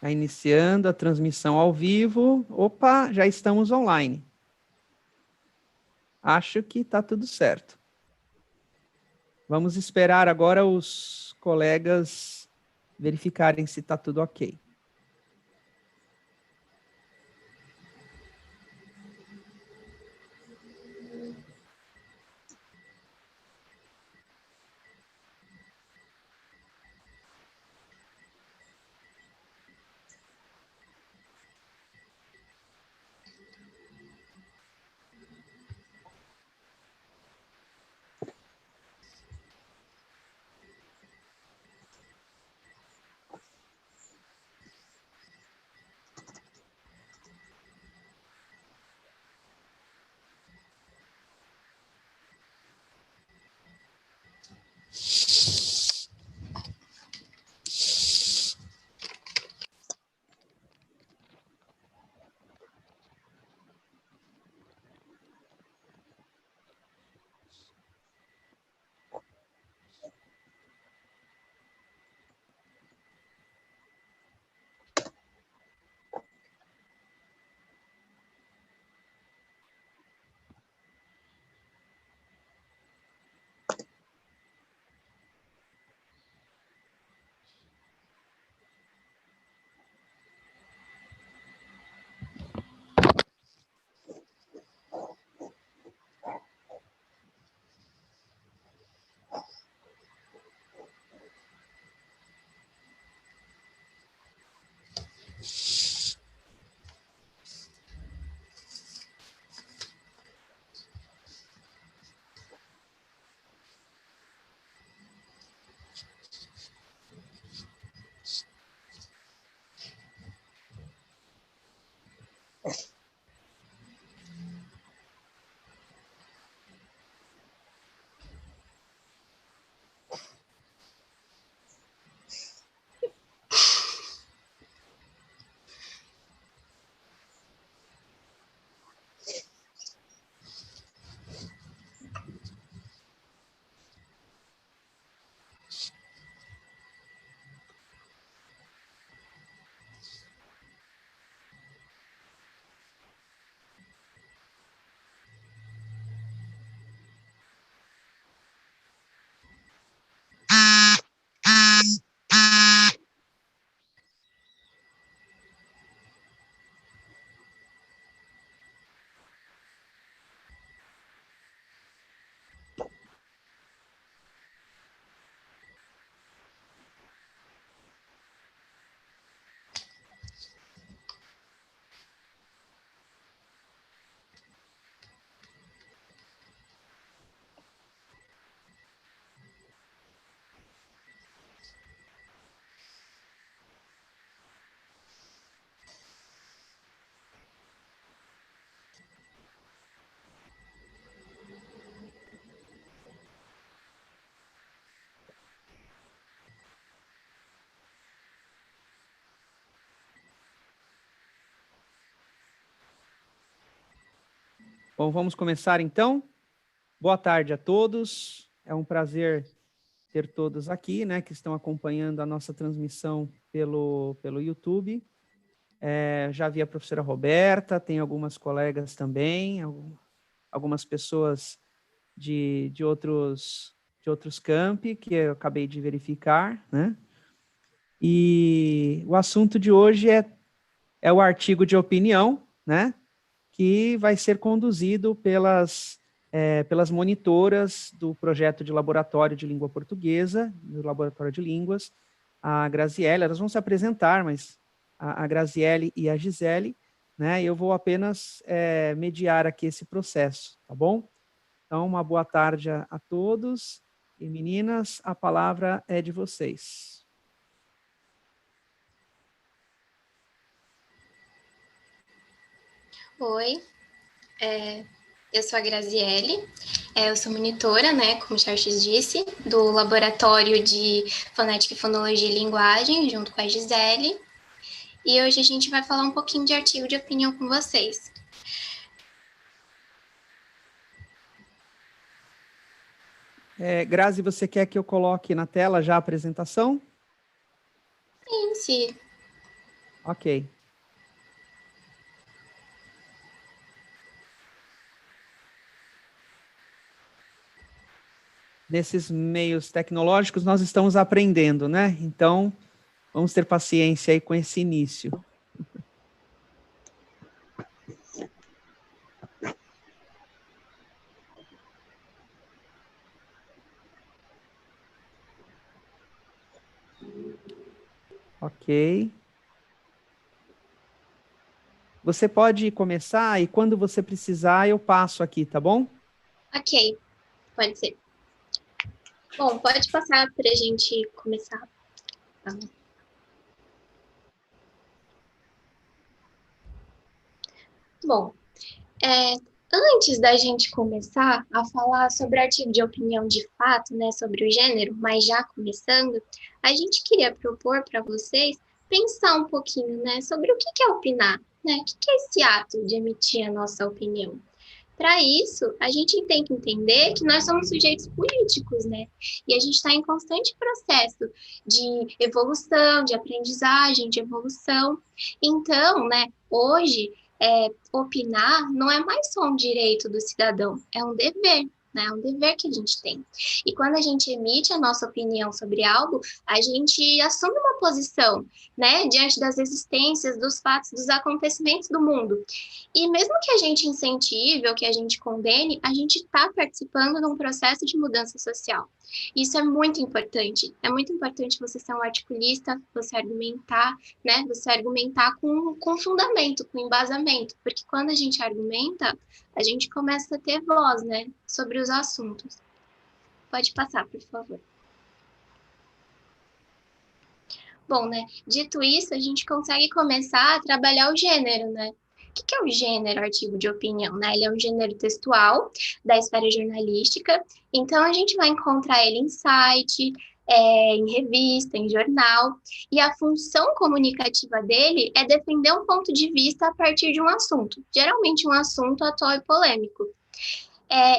Tá iniciando a transmissão ao vivo. Opa, já estamos online. Acho que está tudo certo. Vamos esperar agora os colegas verificarem se está tudo ok. Bom, vamos começar então. Boa tarde a todos. É um prazer ter todos aqui, né, que estão acompanhando a nossa transmissão pelo YouTube. Já vi a professora Roberta, tem algumas colegas também, algumas pessoas de outros campi que eu acabei de verificar, né? E o assunto de hoje é o artigo de opinião, né? Que vai ser conduzido pelas monitoras do projeto de laboratório de língua portuguesa, do laboratório de línguas, a Graziele. Elas vão se apresentar, mas a Graziele e a Gisele, né? Eu vou apenas mediar aqui esse processo, tá bom? Então, uma boa tarde a todos. E meninas, a palavra é de vocês. Oi, eu sou a Graziele, eu sou monitora, né, como o Charles disse, do Laboratório de Fonética e Fonologia e Linguagem, junto com a Gisele, e hoje a gente vai falar um pouquinho de artigo de opinião com vocês. Grazi, você quer que eu coloque na tela já a apresentação? Sim, sim. Ok. Nesses meios tecnológicos, nós estamos aprendendo, né? Então, vamos ter paciência aí com esse início. Ok. Você pode começar e quando você precisar, eu passo aqui, tá bom? Ok, pode ser. Bom, pode passar para a gente começar. Bom, antes da gente começar a falar sobre artigo de opinião de fato, né, sobre o gênero, mas já começando, a gente queria propor para vocês pensar um pouquinho, né, sobre o que é opinar, né? O que é esse ato de emitir a nossa opinião? Para isso, a gente tem que entender que nós somos sujeitos políticos, né? E a gente está em constante processo de evolução, de aprendizagem, de evolução. Então, né, hoje, opinar não é mais só um direito do cidadão, é um dever. Né, é um dever que a gente tem. E quando a gente emite a nossa opinião sobre algo, a gente assume uma posição, né, diante das existências, dos fatos, dos acontecimentos do mundo. E mesmo que a gente incentive ou que a gente condene, a gente está participando de um processo de mudança social. Isso é muito importante. É muito importante você ser um articulista, você argumentar, né? Você argumentar com fundamento, com embasamento. Porque quando a gente argumenta, a gente começa a ter voz, né? Sobre os assuntos. Pode passar, por favor. Bom, né? Dito isso, a gente consegue começar a trabalhar o gênero, né? O que é o gênero artigo de opinião? Né? Ele é um gênero textual da esfera jornalística, então a gente vai encontrar ele em site, em revista, em jornal, e a função comunicativa dele é defender um ponto de vista a partir de um assunto, geralmente um assunto atual e polêmico.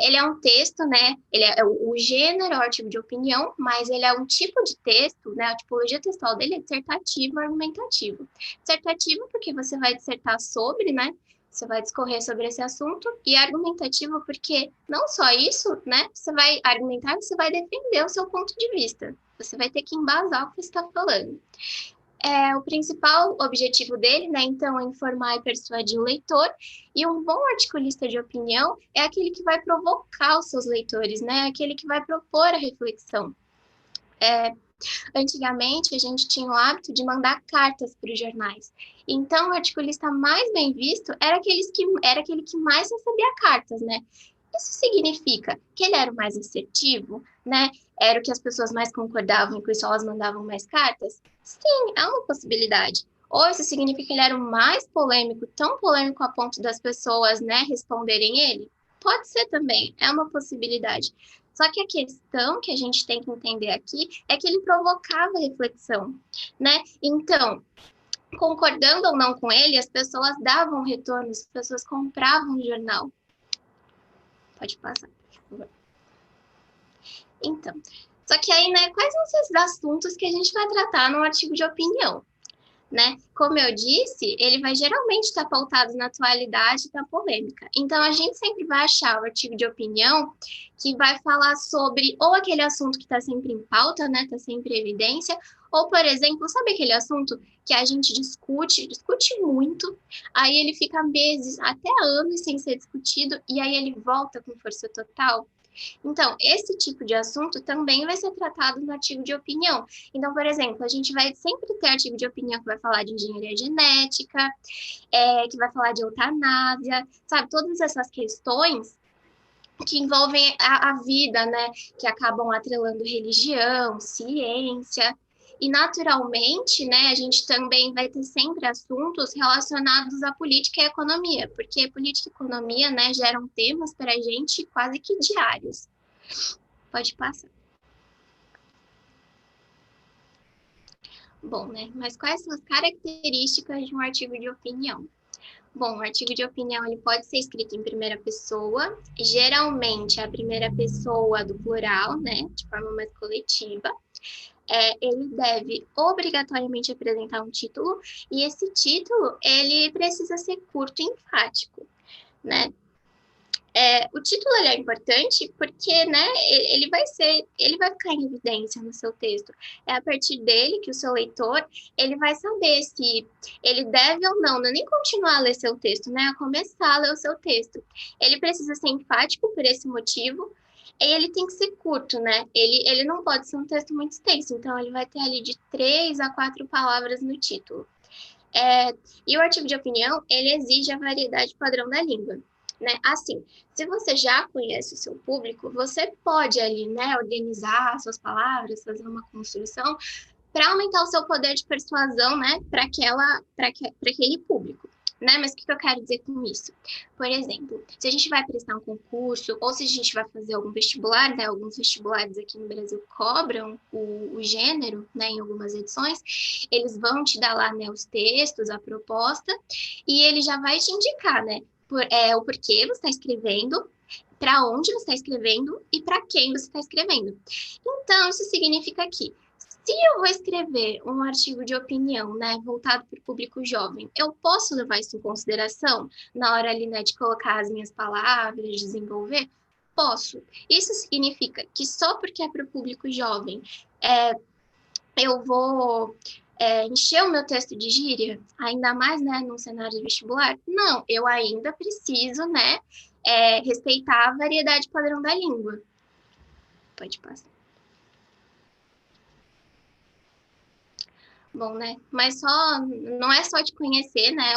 Ele é um texto, né? Ele é o gênero, é o artigo de opinião, mas ele é um tipo de texto, né? A tipologia textual dele é dissertativo, argumentativo. Dissertativo porque você vai dissertar sobre, né? Você vai discorrer sobre esse assunto, e argumentativo porque não só isso, né? Você vai argumentar, você vai defender o seu ponto de vista. Você vai ter que embasar o que você está falando. O principal objetivo dele, né, então, é informar e persuadir o leitor, e um bom articulista de opinião é aquele que vai provocar os seus leitores, né, aquele que vai propor a reflexão. Antigamente, a gente tinha o hábito de mandar cartas para os jornais. Então, o articulista mais bem visto era aquele que mais recebia cartas, né? Isso significa que ele era o mais assertivo, né? Era o que as pessoas mais concordavam e por isso elas mandavam mais cartas? Sim, é uma possibilidade. Ou isso significa que ele era o mais polêmico, tão polêmico a ponto das pessoas, né, responderem ele? Pode ser também, é uma possibilidade. Só que a questão que a gente tem que entender aqui é que ele provocava reflexão, né? Então, concordando ou não com ele, as pessoas davam retorno, as pessoas compravam o jornal. Pode passar, por favor. Então, só que aí, né, quais vão ser os assuntos que a gente vai tratar no artigo de opinião? Né? Como eu disse, ele vai geralmente estar pautado na atualidade e na polêmica. Então, a gente sempre vai achar o artigo de opinião que vai falar sobre ou aquele assunto que está sempre em pauta, né? Está sempre em evidência, ou, por exemplo, sabe aquele assunto que a gente discute muito, aí ele fica meses, até anos sem ser discutido, e aí ele volta com força total? Então, esse tipo de assunto também vai ser tratado no artigo de opinião. Então, por exemplo, a gente vai sempre ter artigo de opinião que vai falar de engenharia genética, que vai falar de eutanásia, sabe? Todas essas questões que envolvem a vida, né? Que acabam atrelando religião, ciência. E, naturalmente, né, a gente também vai ter sempre assuntos relacionados à política e economia, porque política e economia, né, geram temas para a gente quase que diários. Pode passar. Bom, né, mas quais são as características de um artigo de opinião? Bom, o artigo de opinião ele pode ser escrito em primeira pessoa, geralmente a primeira pessoa do plural, né, de forma mais coletiva. ele deve obrigatoriamente apresentar um título, e esse título, ele precisa ser curto e enfático, né? O título ele é importante porque, né, ele vai ficar em evidência no seu texto. É a partir dele que o seu leitor, ele vai saber se ele deve ou não nem continuar a ler seu texto, né, a começar a ler o seu texto. Ele precisa ser enfático por esse motivo, e ele tem que ser curto, né? Ele não pode ser um texto muito extenso, então ele vai ter ali de 3 a 4 palavras no título. E o artigo de opinião, ele exige a variedade padrão da língua, né? Assim, se você já conhece o seu público, você pode ali, né, organizar suas palavras, fazer uma construção para aumentar o seu poder de persuasão, né, para aquele público. Né? Mas o que eu quero dizer com isso? Por exemplo, se a gente vai prestar um concurso ou se a gente vai fazer algum vestibular, né? Alguns vestibulares aqui no Brasil cobram o gênero, né? Em algumas edições, eles vão te dar lá, né, os textos, a proposta, e ele já vai te indicar, né? O porquê você está escrevendo, para onde você está escrevendo e para quem você está escrevendo. Então, isso significa que se eu vou escrever um artigo de opinião, né, voltado para o público jovem, eu posso levar isso em consideração na hora ali, né, de colocar as minhas palavras, desenvolver? Posso. Isso significa que só porque é para o público jovem, eu vou encher o meu texto de gíria, ainda mais, né, num cenário de vestibular? Não, eu ainda preciso, né, respeitar a variedade padrão da língua. Pode passar. Bom, né? Mas não é só de conhecer, né,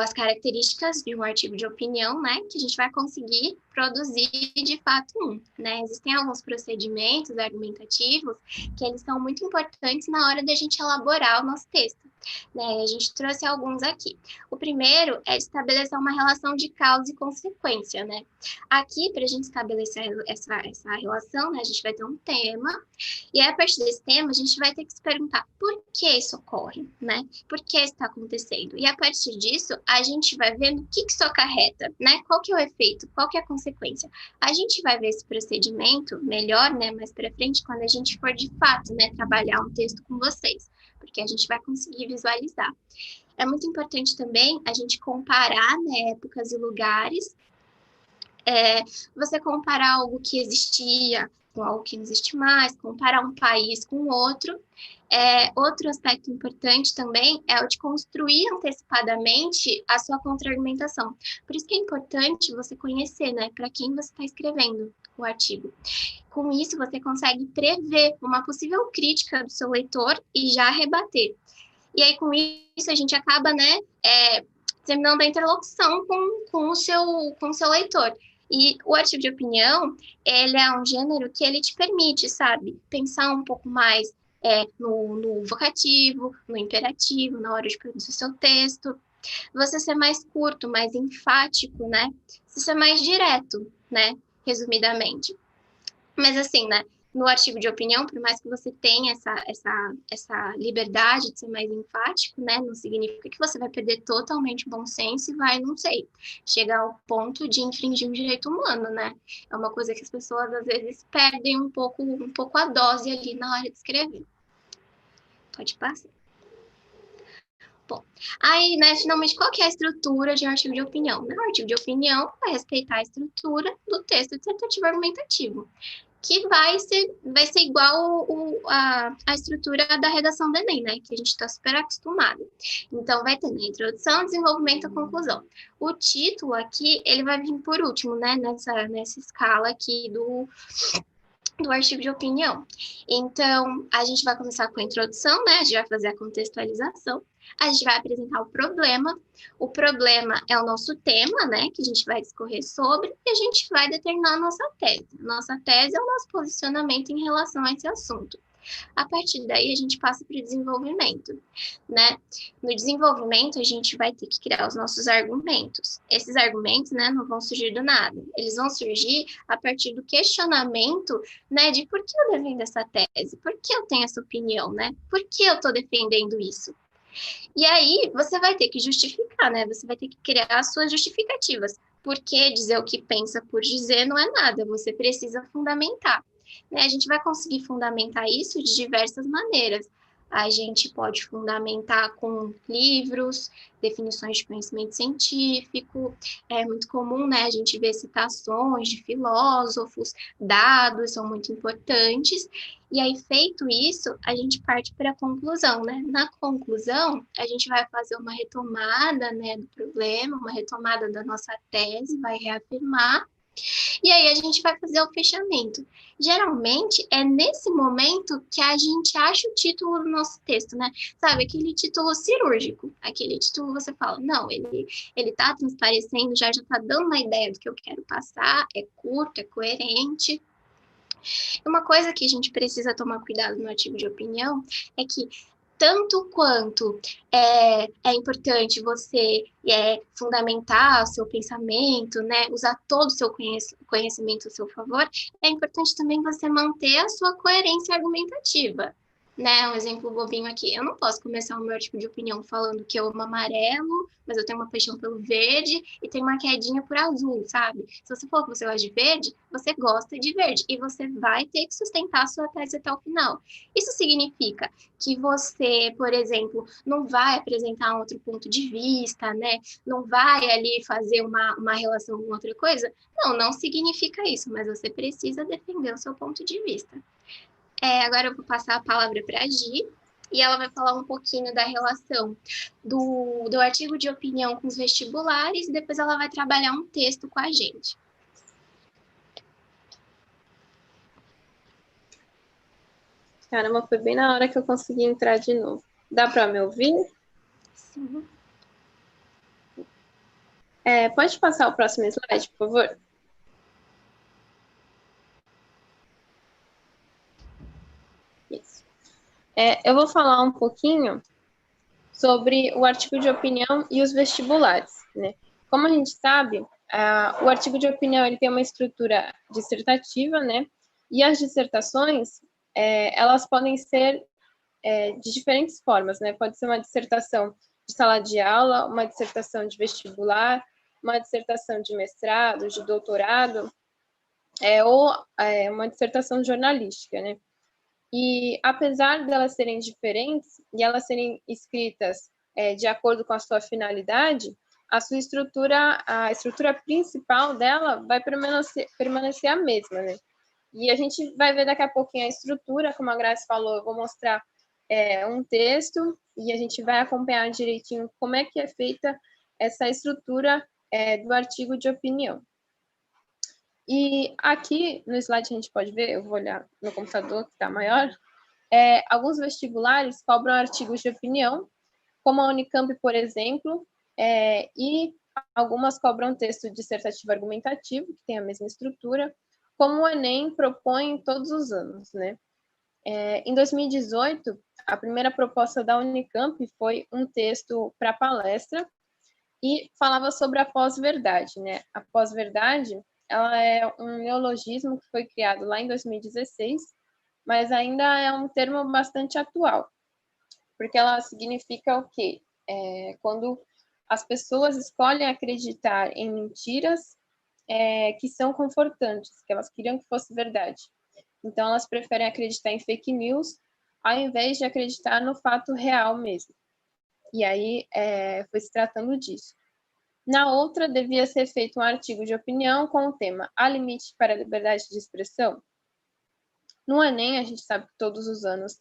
as características de um artigo de opinião, né, que a gente vai conseguir produzir de fato né? Existem alguns procedimentos argumentativos que eles são muito importantes na hora da gente elaborar o nosso texto, né? A gente trouxe alguns aqui. O primeiro é estabelecer uma relação de causa e consequência, né? Aqui, para a gente estabelecer essa relação, né, a gente vai ter um tema, e aí, a partir desse tema, a gente vai ter que se perguntar por que isso ocorre, né? Por que isso está acontecendo? E a partir disso, a gente vai ver no que isso acarreta, né? Qual que é o efeito? Qual que é a consequência? A gente vai ver esse procedimento melhor, né, mais para frente, quando a gente for de fato, né, trabalhar um texto com vocês, porque a gente vai conseguir visualizar. É muito importante também a gente comparar, né, épocas e lugares. Você comparar algo que existia com algo que não existe mais, comparar um país com outro. Outro aspecto importante também é o de construir antecipadamente a sua contra-argumentação. Por isso que é importante você conhecer, né, para quem você está escrevendo o artigo. Com isso, você consegue prever uma possível crítica do seu leitor e já rebater. E aí, com isso, a gente acaba, né, terminando a interlocução com o seu leitor. E o artigo de opinião, ele é um gênero que ele te permite, sabe, pensar um pouco mais no vocativo, no imperativo, na hora de produzir seu texto. Você ser mais curto, mais enfático, né? Você ser mais direto, né? Resumidamente. Mas assim, né? No artigo de opinião, por mais que você tenha essa liberdade de ser mais enfático, né, não significa que você vai perder totalmente o bom senso e vai, não sei, chegar ao ponto de infringir um direito humano, né? É uma coisa que as pessoas, às vezes, perdem um pouco a dose ali na hora de escrever. Pode passar. Bom, aí, né, finalmente, qual que é a estrutura de um artigo de opinião? O artigo de opinião vai respeitar a estrutura do texto dissertativo argumentativo, que vai ser igual a estrutura da redação do Enem, né? Que a gente está super acostumado. Então, vai ter a introdução, desenvolvimento e conclusão. O título aqui, ele vai vir por último, né? Nessa escala aqui do artigo de opinião. Então, a gente vai começar com a introdução, né? A gente vai fazer a contextualização. A gente vai apresentar o problema. O problema é o nosso tema, né? Que a gente vai discorrer sobre. E a gente vai determinar a nossa tese. Nossa tese é o nosso posicionamento em relação a esse assunto. A partir daí, a gente passa para o desenvolvimento, né? No desenvolvimento, a gente vai ter que criar os nossos argumentos. Esses argumentos, né, não vão surgir do nada. Eles vão surgir a partir do questionamento, né, de por que eu defendo essa tese? Por que eu tenho essa opinião, né? Por que eu estou defendendo isso? E aí, você vai ter que justificar, né? Você vai ter que criar as suas justificativas. Porque dizer o que pensa por dizer não é nada. Você precisa fundamentar. né? A gente vai conseguir fundamentar isso de diversas maneiras. A gente pode fundamentar com livros, definições de conhecimento científico. É muito comum, né, a gente ver citações de filósofos, dados são muito importantes. E aí, feito isso, a gente parte para a conclusão, né? Na conclusão, a gente vai fazer uma retomada, né, do problema, uma retomada da nossa tese, vai reafirmar, e aí a gente vai fazer o fechamento. Geralmente é nesse momento que a gente acha o título do nosso texto, né? Sabe, aquele título cirúrgico, aquele título você fala, não, ele tá transparecendo, já tá dando uma ideia do que eu quero passar, é curto, é coerente. Uma coisa que a gente precisa tomar cuidado no artigo de opinião é que tanto quanto é importante você fundamentar o seu pensamento, né, usar todo o seu conhecimento a seu favor, é importante também você manter a sua coerência argumentativa. Né, um exemplo bobinho aqui. Eu não posso começar o meu artigo de opinião falando que eu amo amarelo, mas eu tenho uma paixão pelo verde e tenho uma quedinha por azul, sabe? Se você for que você gosta de verde, você gosta de verde e você vai ter que sustentar a sua tese até o final. Isso significa que você, por exemplo, não vai apresentar um outro ponto de vista, né? Não vai ali fazer uma relação com outra coisa? Não, não significa isso, mas você precisa defender o seu ponto de vista. Agora eu vou passar a palavra para a Gi, e ela vai falar um pouquinho da relação do artigo de opinião com os vestibulares, e depois ela vai trabalhar um texto com a gente. Caramba, foi bem na hora que eu consegui entrar de novo. Dá para me ouvir? Sim. Pode passar o próximo slide, por favor? Isso. Eu vou falar um pouquinho sobre o artigo de opinião e os vestibulares, né? Como a gente sabe, o artigo de opinião ele tem uma estrutura dissertativa, né? E as dissertações, elas podem ser de diferentes formas, né? Pode ser uma dissertação de sala de aula, uma dissertação de vestibular, uma dissertação de mestrado, de doutorado, ou uma dissertação jornalística, né? E apesar delas serem diferentes e elas serem escritas de acordo com a sua finalidade, a estrutura principal dela vai permanecer a mesma, né? E a gente vai ver daqui a pouquinho a estrutura, como a Grace falou, eu vou mostrar um texto e a gente vai acompanhar direitinho como é que é feita essa estrutura do artigo de opinião. E aqui no slide a gente pode ver, eu vou olhar no computador que está maior, alguns vestibulares cobram artigos de opinião, como a Unicamp, por exemplo, e algumas cobram texto dissertativo argumentativo, que tem a mesma estrutura, como o Enem propõe todos os anos, né? Em 2018, a primeira proposta da Unicamp foi um texto para palestra e falava sobre a pós-verdade, né? A pós-verdade, ela é um neologismo que foi criado lá em 2016, mas ainda é um termo bastante atual, porque ela significa o quê? Quando as pessoas escolhem acreditar em mentiras que são confortantes, que elas queriam que fosse verdade. Então, elas preferem acreditar em fake news ao invés de acreditar no fato real mesmo. E aí, foi se tratando disso. Na outra, devia ser feito um artigo de opinião com o tema Há limite para a liberdade de expressão? No Enem, a gente sabe que todos os anos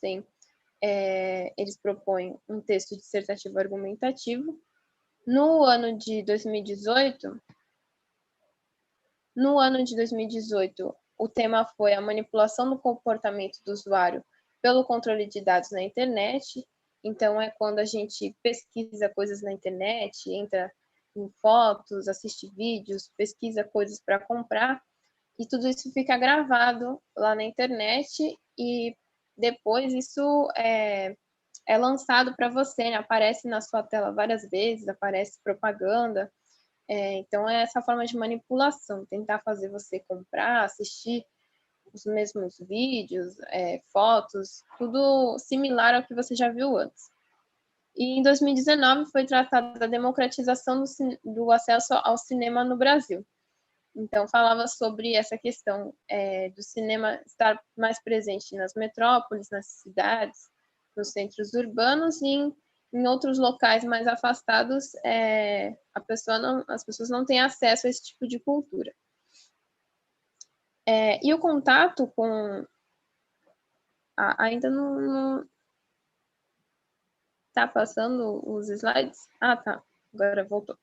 eles propõem um texto dissertativo argumentativo. No ano de 2018, o tema foi a manipulação do comportamento do usuário pelo controle de dados na internet. Então, é quando a gente pesquisa coisas na internet, entra em fotos, assiste vídeos, pesquisa coisas para comprar, e tudo isso fica gravado lá na internet e depois isso é lançado para você, né? Aparece na sua tela várias vezes, aparece propaganda. Então, é essa forma de manipulação, tentar fazer você comprar, assistir os mesmos vídeos, fotos, tudo similar ao que você já viu antes. E em 2019 foi tratada a democratização do acesso ao cinema no Brasil. Então, falava sobre essa questão do cinema estar mais presente nas metrópoles, nas cidades, nos centros urbanos, e em outros locais mais afastados, as pessoas não têm acesso a esse tipo de cultura. E o contato com... ainda não tá passando os slides? Ah, tá. Agora voltou.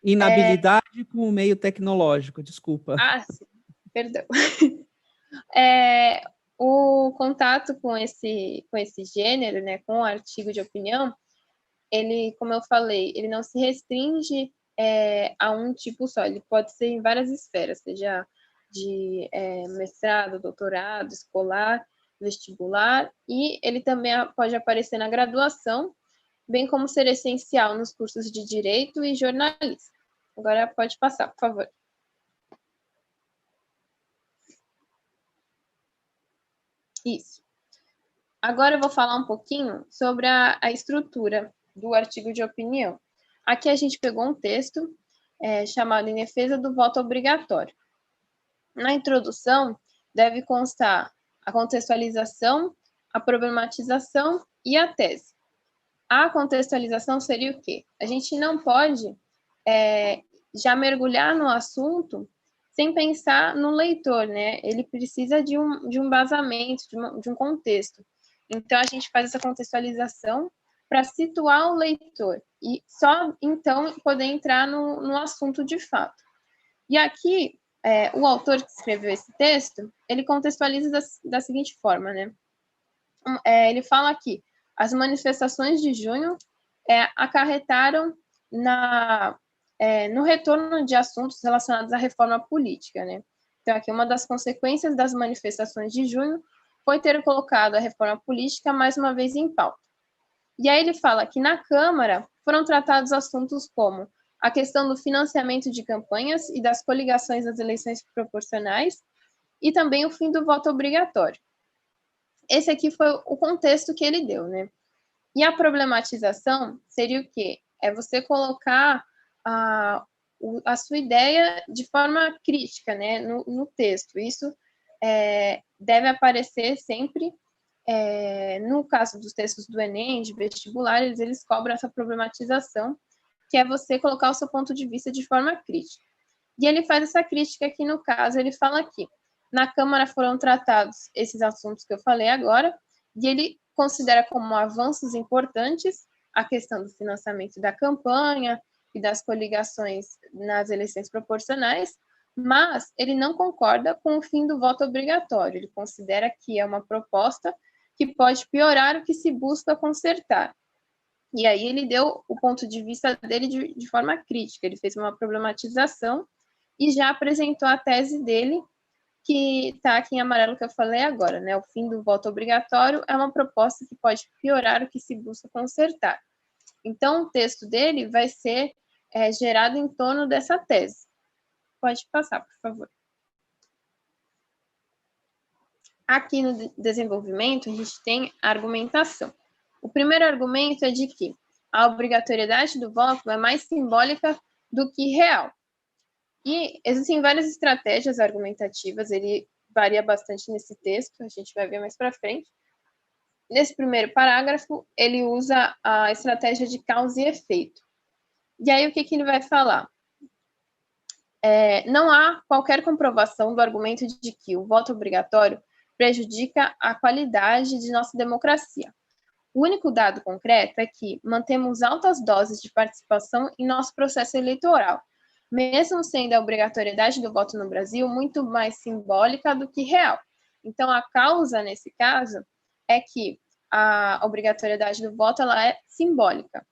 Inabilidade com o meio tecnológico, desculpa. Ah, sim. Perdão. O contato com esse gênero, né, com o artigo de opinião, ele, como eu falei, ele não se restringe a um tipo só, ele pode ser em várias esferas, seja de mestrado, doutorado, escolar, vestibular, e ele também pode aparecer na graduação, bem como ser essencial nos cursos de Direito e Jornalismo. Agora pode passar, por favor. Isso. Agora eu vou falar um pouquinho sobre a estrutura do artigo de opinião. Aqui a gente pegou um texto chamado Em Defesa do Voto Obrigatório. Na introdução, deve constar a contextualização, a problematização e a tese. A contextualização seria o quê? A gente não pode já mergulhar no assunto sem pensar no leitor, né? Ele precisa de um embasamento, de um contexto. Então, a gente faz essa contextualização para situar o leitor e só, então, poder entrar no assunto de fato. E aqui, o autor que escreveu esse texto, ele contextualiza da seguinte forma, né? Ele fala aqui, as manifestações de junho acarretaram no retorno de assuntos relacionados à reforma política, né? Então, aqui, uma das consequências das manifestações de junho foi ter colocado a reforma política mais uma vez em pauta. E aí ele fala que na Câmara foram tratados assuntos como a questão do financiamento de campanhas e das coligações das eleições proporcionais e também o fim do voto obrigatório. Esse aqui foi o contexto que ele deu, né? E a problematização seria o quê? É você colocar a sua ideia de forma crítica, né, no texto. Isso deve aparecer sempre, no caso dos textos do Enem, de vestibular, eles cobram essa problematização, que é você colocar o seu ponto de vista de forma crítica. E ele faz essa crítica aqui, no caso, ele fala aqui, na Câmara foram tratados esses assuntos que eu falei agora, e ele considera como avanços importantes a questão do financiamento da campanha e das coligações nas eleições proporcionais, mas ele não concorda com o fim do voto obrigatório. Ele considera que é uma proposta que pode piorar o que se busca consertar. E aí ele deu o ponto de vista dele de forma crítica, ele fez uma problematização e já apresentou a tese dele, que está aqui em amarelo, que eu falei agora, né? O fim do voto obrigatório é uma proposta que pode piorar o que se busca consertar. Então, o texto dele vai ser gerado em torno dessa tese. Pode passar, por favor. Aqui no desenvolvimento, a gente tem a argumentação. O primeiro argumento é de que a obrigatoriedade do voto é mais simbólica do que real. E existem várias estratégias argumentativas, ele varia bastante nesse texto, a gente vai ver mais para frente. Nesse primeiro parágrafo, ele usa a estratégia de causa e efeito. E aí, o que ele vai falar? Não há qualquer comprovação do argumento de que o voto obrigatório prejudica a qualidade de nossa democracia. O único dado concreto é que mantemos altas doses de participação em nosso processo eleitoral, mesmo sendo a obrigatoriedade do voto no Brasil muito mais simbólica do que real. Então, a causa, nesse caso, é que a obrigatoriedade do voto ela é simbólica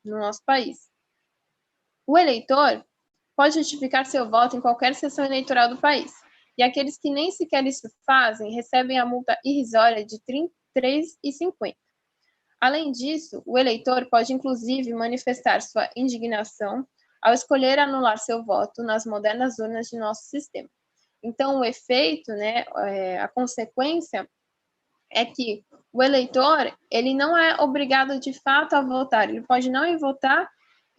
no nosso país. O eleitor pode justificar seu voto em qualquer sessão eleitoral do país, e aqueles que nem sequer isso fazem recebem a multa irrisória de R$ 33,50. Além disso, o eleitor pode, inclusive, manifestar sua indignação ao escolher anular seu voto nas modernas urnas de nosso sistema. Então, o efeito, né, a consequência é que o eleitor, ele não é obrigado de fato a votar, ele pode não ir votar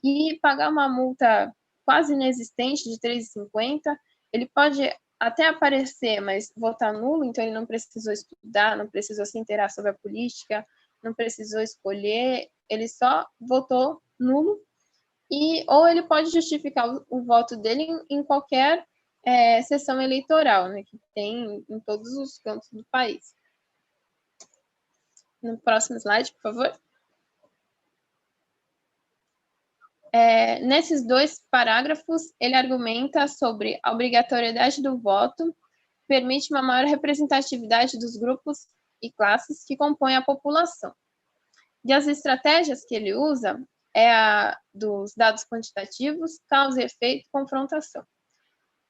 e pagar uma multa quase inexistente de R$ 3,50 ele pode até aparecer, mas votar nulo, então ele não precisou estudar, não precisou se inteirar sobre a política, não precisou escolher, ele só votou nulo, ou ele pode justificar o voto dele em qualquer sessão eleitoral, né, que tem em todos os cantos do país. No próximo slide, por favor. Nesses 2 parágrafos, ele argumenta sobre a obrigatoriedade do voto, permite uma maior representatividade dos grupos e classes que compõem a população. E as estratégias que ele usa é a dos dados quantitativos, causa e efeito, confrontação.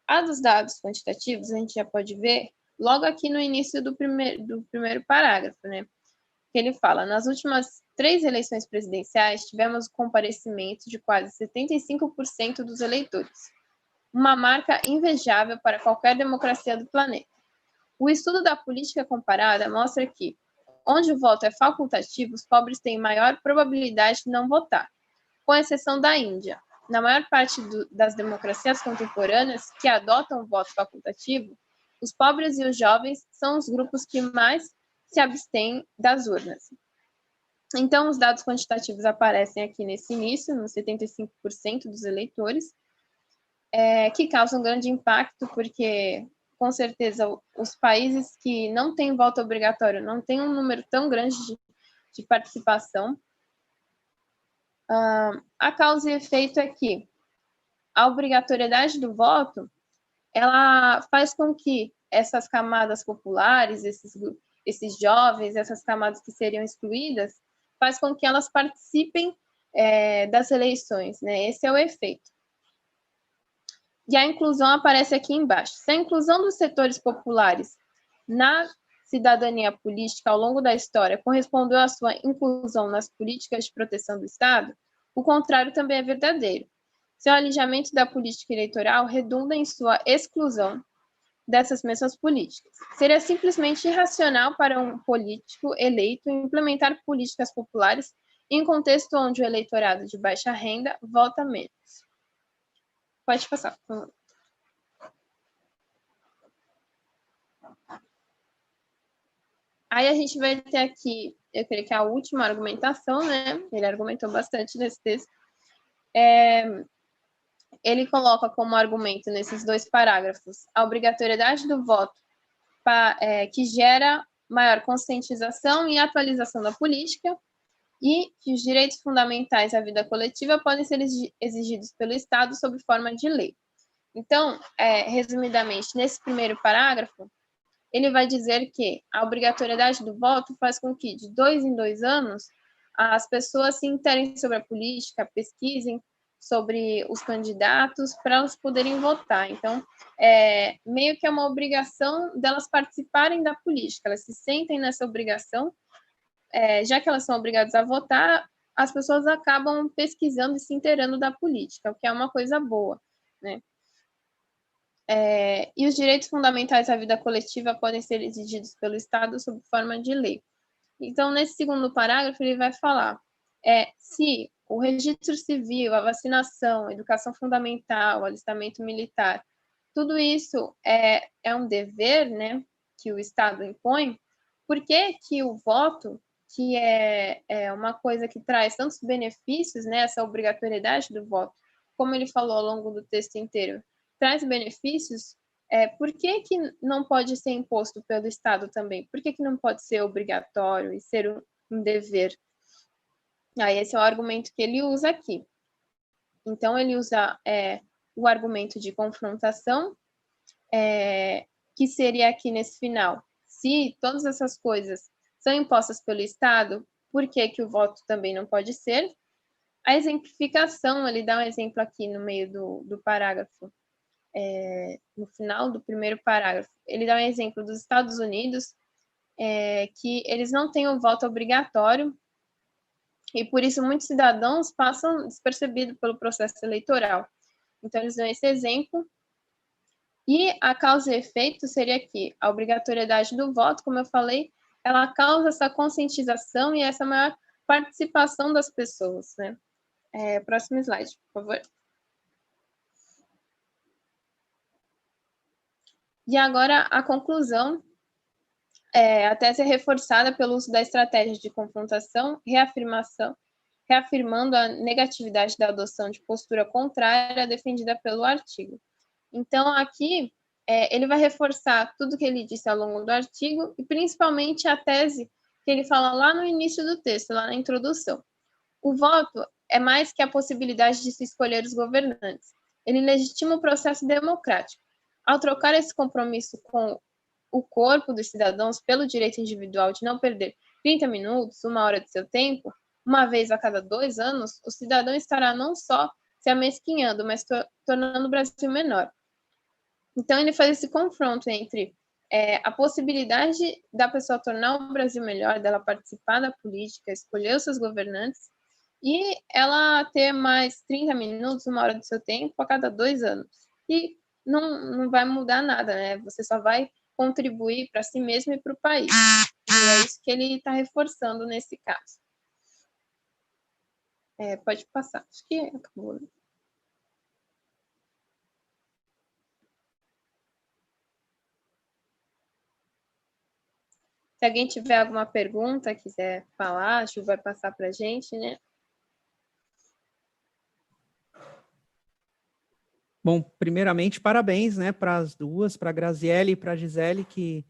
A dos dados quantitativos, a gente já pode ver logo aqui no início do primeiro parágrafo, né? Que ele fala, nas últimas 3 eleições presidenciais, tivemos o comparecimento de quase 75% dos eleitores, uma marca invejável para qualquer democracia do planeta. O estudo da política comparada mostra que, onde o voto é facultativo, os pobres têm maior probabilidade de não votar, com exceção da Índia. Na maior parte das democracias contemporâneas que adotam o voto facultativo, os pobres e os jovens são os grupos que mais se abstêm das urnas. Então, os dados quantitativos aparecem aqui nesse início, nos 75% dos eleitores, que causam grande impacto, porque, com certeza, os países que não têm voto obrigatório não têm um número tão grande de participação. A causa e efeito é que a obrigatoriedade do voto, ela faz com que essas camadas populares, esses jovens, essas camadas que seriam excluídas, faz com que elas participem das eleições, né? Esse é o efeito. E a inclusão aparece aqui embaixo. Se a inclusão dos setores populares na cidadania política ao longo da história correspondeu à sua inclusão nas políticas de proteção do Estado, o contrário também é verdadeiro. Seu alijamento da política eleitoral redunda em sua exclusão dessas mesmas políticas. Seria simplesmente irracional para um político eleito implementar políticas populares em contexto onde o eleitorado de baixa renda vota menos. Pode passar, por favor. Aí a gente vai ter aqui, eu creio que a última argumentação, né? Ele argumentou bastante nesse texto. Ele coloca como argumento nesses 2 parágrafos a obrigatoriedade do voto que gera maior conscientização e atualização da política e que os direitos fundamentais à vida coletiva podem ser exigidos pelo Estado sob forma de lei. Então, resumidamente, nesse primeiro parágrafo, ele vai dizer que a obrigatoriedade do voto faz com que, de 2 em 2 anos, as pessoas se interem sobre a política, pesquisem sobre os candidatos para elas poderem votar. Então, meio que é uma obrigação delas participarem da política, elas se sentem nessa obrigação, já que elas são obrigadas a votar, as pessoas acabam pesquisando e se inteirando da política, o que é uma coisa boa, né? E os direitos fundamentais à vida coletiva podem ser exigidos pelo Estado sob forma de lei. Então, nesse segundo parágrafo, ele vai falar se o registro civil, a vacinação, a educação fundamental, o alistamento militar, tudo isso é um dever, né, que o Estado impõe, por que o voto, que é uma coisa que traz tantos benefícios, né, essa obrigatoriedade do voto, como ele falou ao longo do texto inteiro, traz benefícios, por que não pode ser imposto pelo Estado também? Por que não pode ser obrigatório e ser um dever? Aí esse é o argumento que ele usa aqui. Então, ele usa o argumento de confrontação, que seria aqui nesse final. Se todas essas coisas são impostas pelo Estado, por que o voto também não pode ser? A exemplificação, ele dá um exemplo aqui no meio do parágrafo, no final do primeiro parágrafo. Ele dá um exemplo dos Estados Unidos, que eles não têm o voto obrigatório, e por isso muitos cidadãos passam despercebidos pelo processo eleitoral. Então, eles dão esse exemplo. E a causa e efeito seria que a obrigatoriedade do voto, como eu falei, ela causa essa conscientização e essa maior participação das pessoas, né? Próximo slide, por favor. E agora a conclusão. A tese é reforçada pelo uso da estratégia de confrontação, reafirmando a negatividade da adoção de postura contrária defendida pelo artigo. Então, aqui, ele vai reforçar tudo que ele disse ao longo do artigo, e principalmente a tese que ele fala lá no início do texto, lá na introdução. O voto é mais que a possibilidade de se escolher os governantes. Ele legitima o processo democrático. Ao trocar esse compromisso com o corpo dos cidadãos pelo direito individual de não perder 30 minutos, 1 hora de seu tempo, uma vez a cada 2 anos, o cidadão estará não só se amesquinhando, mas tornando o Brasil menor. Então, ele faz esse confronto entre a possibilidade da pessoa tornar o Brasil melhor, dela participar da política, escolher os seus governantes, e ela ter mais 30 minutos, 1 hora do seu tempo a cada 2 anos. E não vai mudar nada, né? Você só vai contribuir para si mesmo e para o país. E é isso que ele está reforçando nesse caso. Pode passar. Acho que acabou, né? Se alguém tiver alguma pergunta, quiser falar, a Ju vai passar para a gente, né? Bom, primeiramente, parabéns, né, para as duas, para a Graziele e para a Gisele, que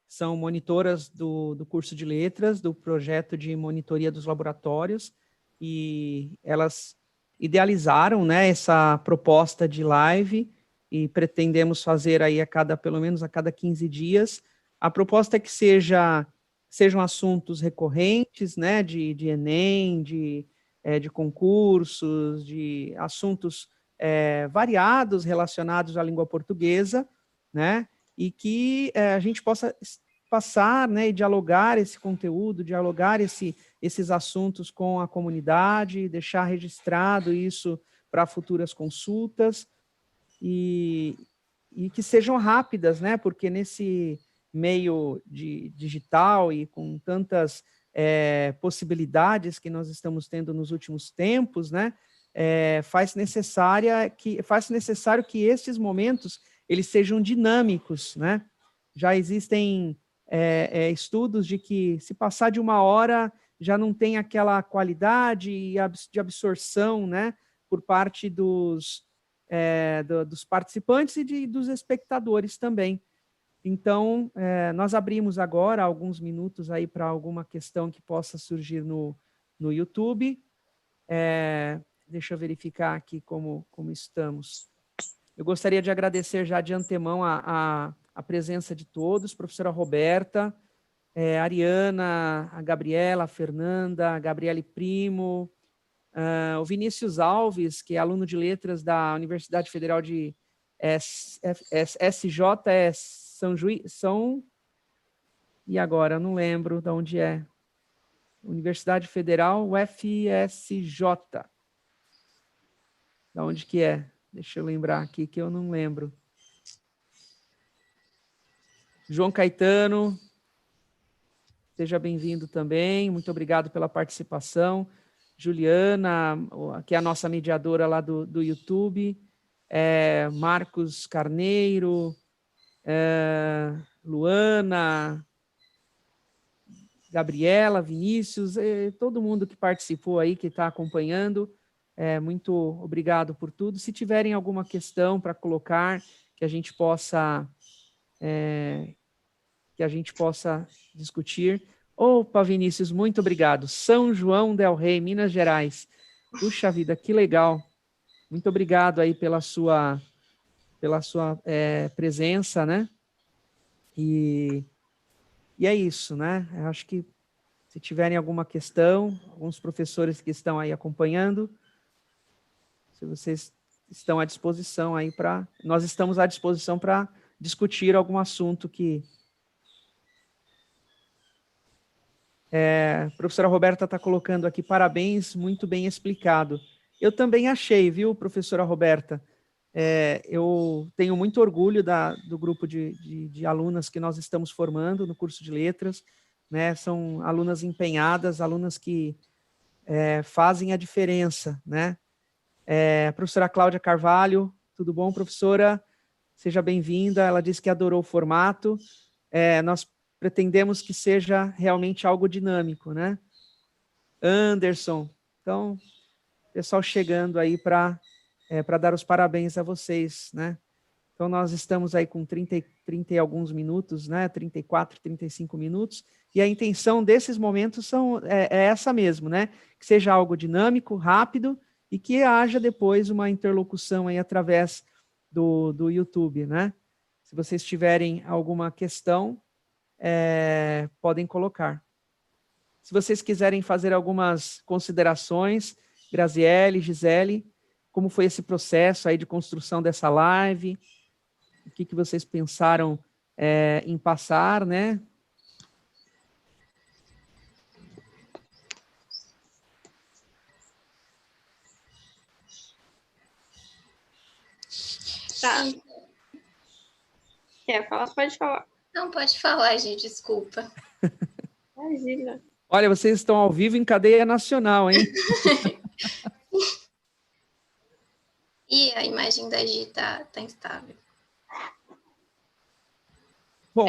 são monitoras do curso de letras, do projeto de monitoria dos laboratórios, e elas idealizaram, né, essa proposta de live, e pretendemos fazer aí pelo menos a cada 15 dias. A proposta é que sejam assuntos recorrentes, né, de Enem, de concursos, de assuntos variados relacionados à língua portuguesa, né, e que a gente possa passar, né, e dialogar esse conteúdo, dialogar esses assuntos com a comunidade, deixar registrado isso para futuras consultas, e que sejam rápidas, né, porque nesse meio digital e com tantas possibilidades que nós estamos tendo nos últimos tempos, né, faz necessário que estes momentos eles sejam dinâmicos, né? Já existem estudos de que se passar de 1 hora já não tem aquela qualidade de absorção, né, por parte dos participantes e dos espectadores também. Então, nós abrimos agora alguns minutos aí para alguma questão que possa surgir no YouTube. Deixa eu verificar aqui como estamos. Eu gostaria de agradecer já de antemão a presença de todos, professora Roberta, a Ariana, a Gabriela, a Fernanda, a Gabriele Primo, o Vinícius Alves, que é aluno de letras da Universidade Federal de SJS e agora, eu não lembro de onde é. Universidade Federal, UFSJ. Da onde que é? Deixa eu lembrar aqui que eu não lembro. João Caetano, seja bem-vindo também. Muito obrigado pela participação. Juliana, que é a nossa mediadora lá do YouTube. Marcos Carneiro, Luana, Gabriela, Vinícius, todo mundo que participou aí, que está acompanhando, muito obrigado por tudo. Se tiverem alguma questão para colocar, que a gente possa discutir. Opa, Vinícius, muito obrigado. São João del Rei, Minas Gerais. Puxa vida, que legal. Muito obrigado aí pela sua presença, né? E é isso, né? Eu acho que se tiverem alguma questão, alguns professores que estão aí acompanhando, se vocês estão à disposição aí nós estamos à disposição para discutir algum assunto que a professora Roberta está colocando aqui, parabéns, muito bem explicado. Eu também achei, viu, professora Roberta? Eu tenho muito orgulho do grupo de alunas que nós estamos formando no curso de letras, né? São alunas empenhadas, alunas que fazem a diferença, né? Professora Cláudia Carvalho, tudo bom, professora? seja bem-vinda. Ela disse que adorou o formato. Nós pretendemos que seja realmente algo dinâmico, né? Anderson, então, pessoal chegando aí para dar os parabéns a vocês, né? Então, nós estamos aí com 30 e alguns minutos, né? 34, 35 minutos, e a intenção desses momentos é essa mesmo, né? Que seja algo dinâmico, rápido, e que haja depois uma interlocução aí através do YouTube, né? Se vocês tiverem alguma questão, podem colocar. Se vocês quiserem fazer algumas considerações, Graziele, Gisele, como foi esse processo aí de construção dessa live? O que vocês pensaram em passar, né? Tá. Quer falar? Pode falar. Não, pode falar, gente, desculpa. Imagina. Olha, vocês estão ao vivo em cadeia nacional, hein? E a imagem da Gi tá instável. Bom,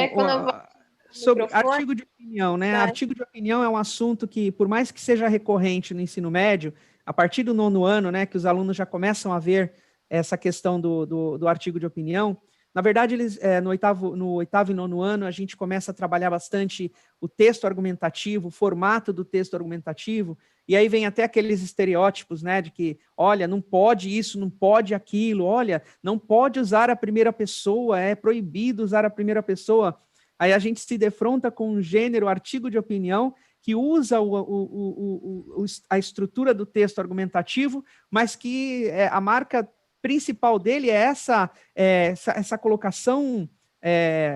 sobre microfone, artigo de opinião, né? Tá. Artigo de opinião é um assunto que, por mais que seja recorrente no ensino médio, a partir do 9º ano, né, que os alunos já começam a ver essa questão do artigo de opinião, na verdade, eles, no oitavo e 9º ano, a gente começa a trabalhar bastante o texto argumentativo, o formato do texto argumentativo, e aí vem até aqueles estereótipos, né, de que, olha, não pode isso, não pode aquilo, olha, não pode usar a primeira pessoa, é proibido usar a primeira pessoa. Aí a gente se defronta com um gênero, artigo de opinião, que usa a estrutura do texto argumentativo, mas que a marca principal dele é essa colocação,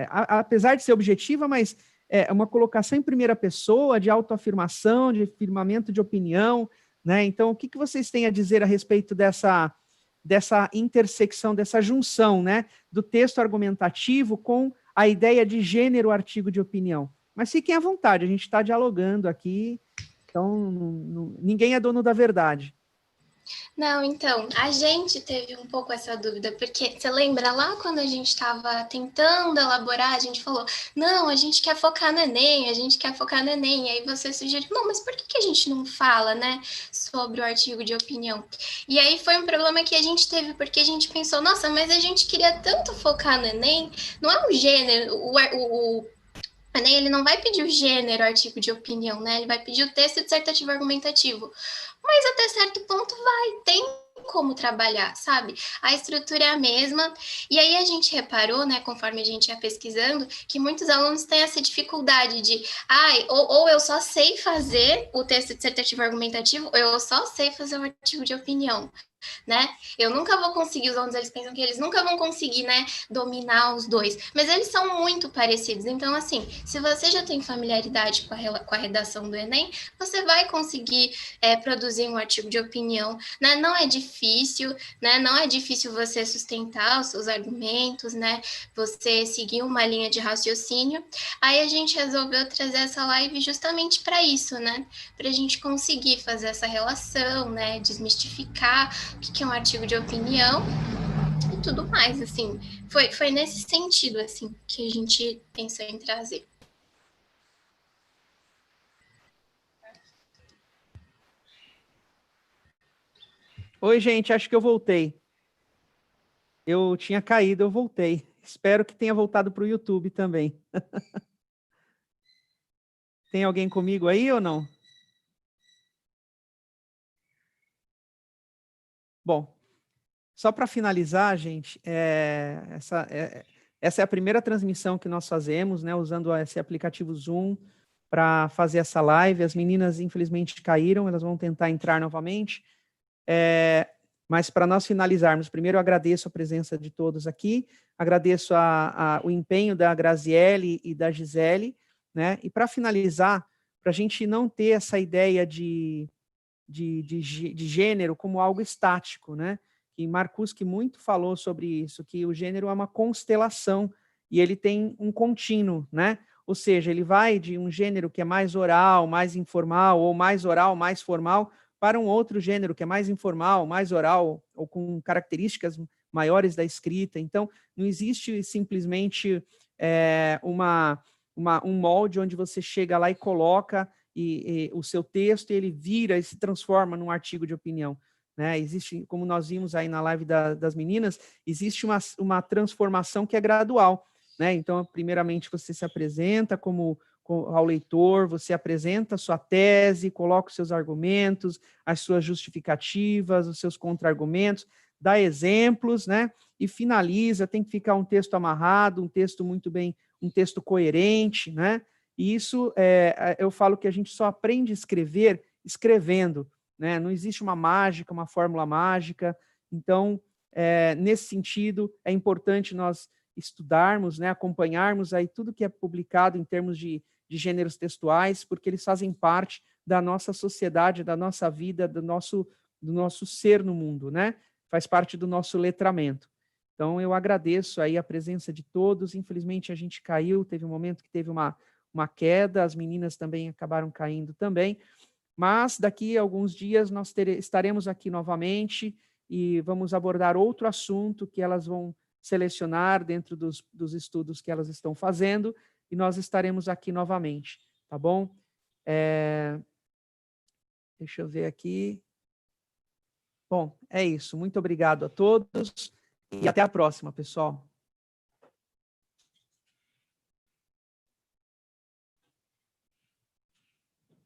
apesar de ser objetiva, mas é uma colocação em primeira pessoa, de autoafirmação, de firmamento de opinião, né? Então, o que vocês têm a dizer a respeito dessa intersecção, dessa junção, né, do texto argumentativo com a ideia de gênero, artigo de opinião? Mas fiquem à vontade, a gente está dialogando aqui, então ninguém é dono da verdade. Não, então, a gente teve um pouco essa dúvida, porque você lembra lá quando a gente estava tentando elaborar, a gente falou, não, a gente quer focar no Enem, a gente quer focar no Enem, e aí você sugeriu, não, mas por que a gente não fala, né, sobre o artigo de opinião? E aí foi um problema que a gente teve, porque a gente pensou, nossa, mas a gente queria tanto focar no Enem, não é um gênero, o Enem, ele não vai pedir o gênero, artigo de opinião, né, ele vai pedir o texto dissertativo argumentativo. Mas até certo ponto tem como trabalhar, sabe? A estrutura é a mesma, e aí a gente reparou, né, conforme a gente ia pesquisando, que muitos alunos têm essa dificuldade de, ou eu só sei fazer o texto dissertativo argumentativo, ou eu só sei fazer o artigo de opinião, né? Eu nunca vou conseguir, os alunos, eles pensam que eles nunca vão conseguir, né, dominar os dois, mas eles são muito parecidos. Então, assim, se você já tem familiaridade com a redação do Enem, você vai conseguir produzir um artigo de opinião, né? Não é difícil, né? Não é difícil você sustentar os seus argumentos, né? Você seguir uma linha de raciocínio. Aí a gente resolveu trazer essa live justamente para isso, né? Para a gente conseguir fazer essa relação, né? Desmistificar o que é um artigo de opinião e tudo mais, assim. Foi nesse sentido, assim, que a gente pensou em trazer. Oi, gente, acho que eu voltei. Eu tinha caído, eu voltei. Espero que tenha voltado para o YouTube também. Tem alguém comigo aí ou não? Bom, só para finalizar, gente, essa é a primeira transmissão que nós fazemos, né, usando esse aplicativo Zoom para fazer essa live. As meninas, infelizmente, caíram, elas vão tentar entrar novamente. Mas para nós finalizarmos, primeiro eu agradeço a presença de todos aqui, agradeço o empenho da Graziele e da Gisele, né? E para finalizar, para a gente não ter essa ideia de gênero como algo estático, né? E Marcuse muito falou sobre isso, que o gênero é uma constelação e ele tem um contínuo, né? Ou seja, ele vai de um gênero que é mais oral, mais informal, ou mais oral, mais formal, para um outro gênero que é mais informal, mais oral, ou com características maiores da escrita. Então, não existe simplesmente um molde onde você chega lá e coloca o seu texto e ele vira e se transforma num artigo de opinião. Né? Existe, como nós vimos aí na live das meninas, existe uma transformação que é gradual. Né? Então, primeiramente, você se apresenta ao leitor, você apresenta a sua tese, coloca os seus argumentos, as suas justificativas, os seus contra-argumentos, dá exemplos, né? E finaliza, tem que ficar um texto amarrado, um texto muito bem, um texto coerente, né? E isso, eu falo que a gente só aprende a escrever escrevendo, né? Não existe uma mágica, uma fórmula mágica. Então, nesse sentido, é importante nós estudarmos, né? Acompanharmos aí tudo que é publicado em termos de gêneros textuais, porque eles fazem parte da nossa sociedade, da nossa vida, do nosso ser no mundo, né? Faz parte do nosso letramento. Então, eu agradeço aí a presença de todos. Infelizmente, a gente caiu, teve um momento que teve uma queda, as meninas também acabaram caindo também, mas daqui a alguns dias nós estaremos aqui novamente e vamos abordar outro assunto que elas vão selecionar dentro dos estudos que elas estão fazendo, e nós estaremos aqui novamente, tá bom? Deixa eu ver aqui. Bom, é isso. Muito obrigado a todos e até a próxima, pessoal.